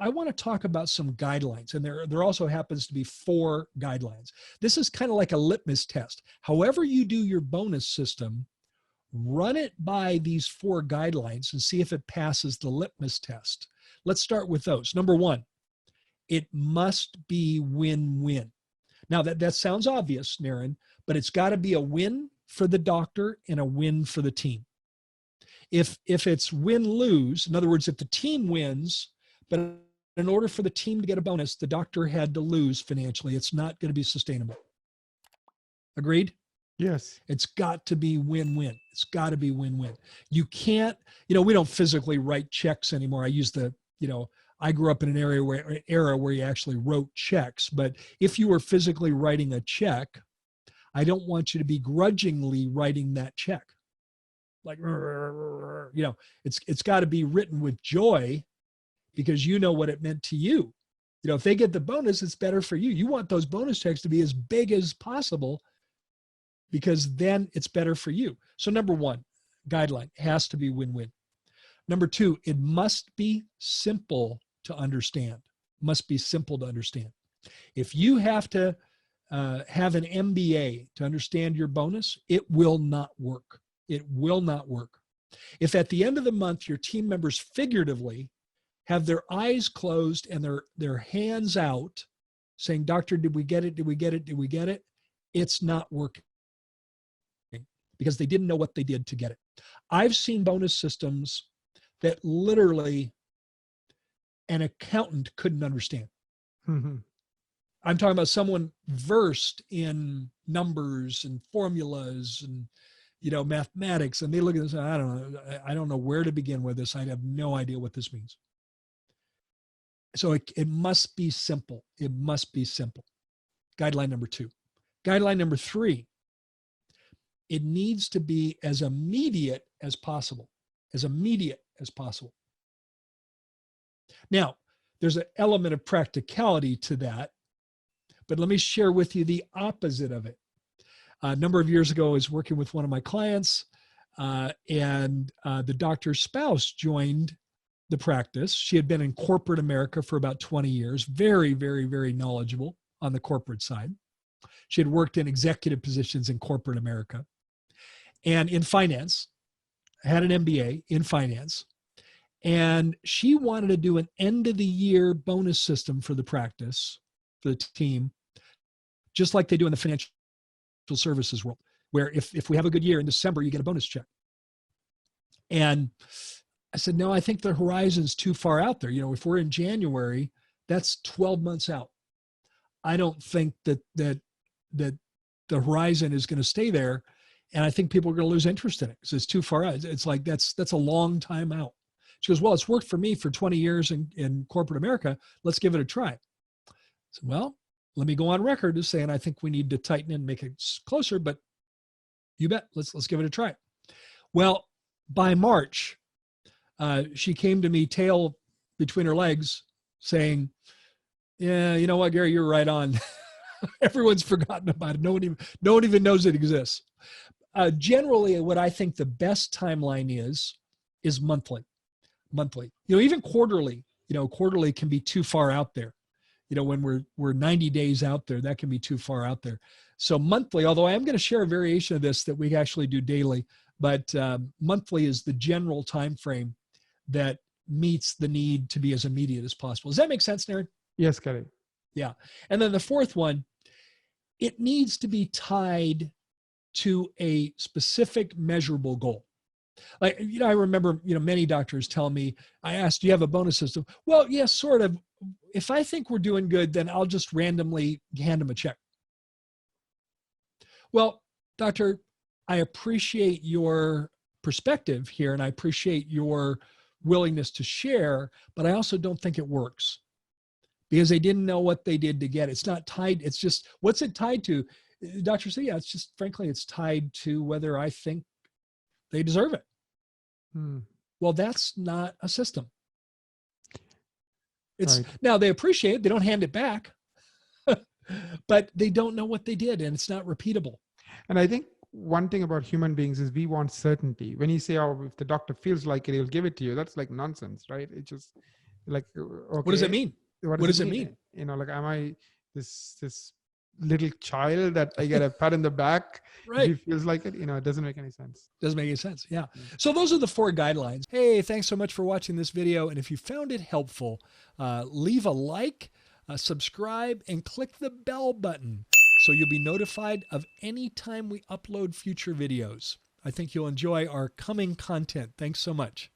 I want to talk about some guidelines, and there also happens to be 4 guidelines. This is kind of like a litmus test. However you do your bonus system, run it by these 4 guidelines and see if it passes the litmus test. Let's start with those. Number 1, it must be win-win. Now that sounds obvious, Naren, but it's got to be a win for the doctor and a win for the team. If it's win-lose, in other words, if the team wins, but in order for the team to get a bonus, the doctor had to lose financially, it's not going to be sustainable. Agreed? Yes. It's got to be win-win. It's got to be win-win. You can't, we don't physically write checks anymore. I use I grew up in an era where you actually wrote checks, but if you were physically writing a check, I don't want you to begrudgingly writing that check. Like, it's got to be written with joy because you know what it meant to you. If they get the bonus, it's better for you. You want those bonus checks to be as big as possible because then it's better for you. So number 1, guideline has to be win-win. Number 2, it must be simple to understand. Must be simple to understand. If you have to have an MBA to understand your bonus, it will not work. It will not work. If at the end of the month, your team members figuratively have their eyes closed and their hands out saying, "Doctor, did we get it? Did we get it? Did we get it?" It's not working because they didn't know what they did to get it. I've seen bonus systems that literally an accountant couldn't understand. Mm-hmm. I'm talking about someone versed in numbers and formulas and mathematics, and they look at this, I don't know where to begin with this. I have no idea what this means. So it must be simple. It must be simple. Guideline number 2. Guideline number 3, it needs to be as immediate as possible. As immediate as possible. Now, there's an element of practicality to that, but let me share with you the opposite of it. A number of years ago, I was working with one of my clients, and the doctor's spouse joined the practice. She had been in corporate America for about 20 years, very, very, very knowledgeable on the corporate side. She had worked in executive positions in corporate America and in finance, had an MBA in finance, and she wanted to do an end of the year bonus system for the practice, for the team, just like they do in the financial services world, where if we have a good year in December, you get a bonus check. And I said, no, I think the horizon's too far out there. If we're in January, that's 12 months out. I don't think that the horizon is going to stay there. And I think people are going to lose interest in it because it's too far out. It's like, that's a long time out. She goes, well, it's worked for me for 20 years in corporate America. Let's give it a try. I said, well, let me go on record as saying, I think we need to tighten it and make it closer, but you bet, let's give it a try. Well, by March, she came to me tail between her legs saying, yeah, you know what, Gary, you're right on. Everyone's forgotten about it. No one even knows it exists. Generally, what I think the best timeline is monthly. Even quarterly, quarterly can be too far out there. When we're 90 days out there, that can be too far out there. So monthly, although I am going to share a variation of this that we actually do daily, but monthly is the general time frame that meets the need to be as immediate as possible. Does that make sense, Naren? Yes, correct. Yeah. And then the 4th one, it needs to be tied to a specific measurable goal. Like, I remember, many doctors tell me, I asked, do you have a bonus system? Well, yes, sort of. If I think we're doing good, then I'll just randomly hand them a check. Well, doctor, I appreciate your perspective here and I appreciate your willingness to share, but I also don't think it works because they didn't know what they did to get it. It's not tied. It's just, what's it tied to? The doctor said, yeah, it's just, frankly, it's tied to whether I think they deserve it. Well, that's not a system. It's right. Now they appreciate it. They don't hand it back, but they don't know what they did and it's not repeatable. And I think one thing about human beings is we want certainty. When you say, oh, if the doctor feels like it, he'll give it to you. That's like nonsense, right? Like, What does it okay, mean? what What does it does it mean? mean? You know, like, am I this little child that I get a pat in the back if he Right. feels like it? You know, it doesn't make any sense. Doesn't make any sense. Yeah. Yeah. So those are the 4 guidelines. Hey, thanks so much for watching this video. And if you found it helpful, leave a like, subscribe, and click the bell button so you'll be notified of any time we upload future videos. I think you'll enjoy our coming content. Thanks so much.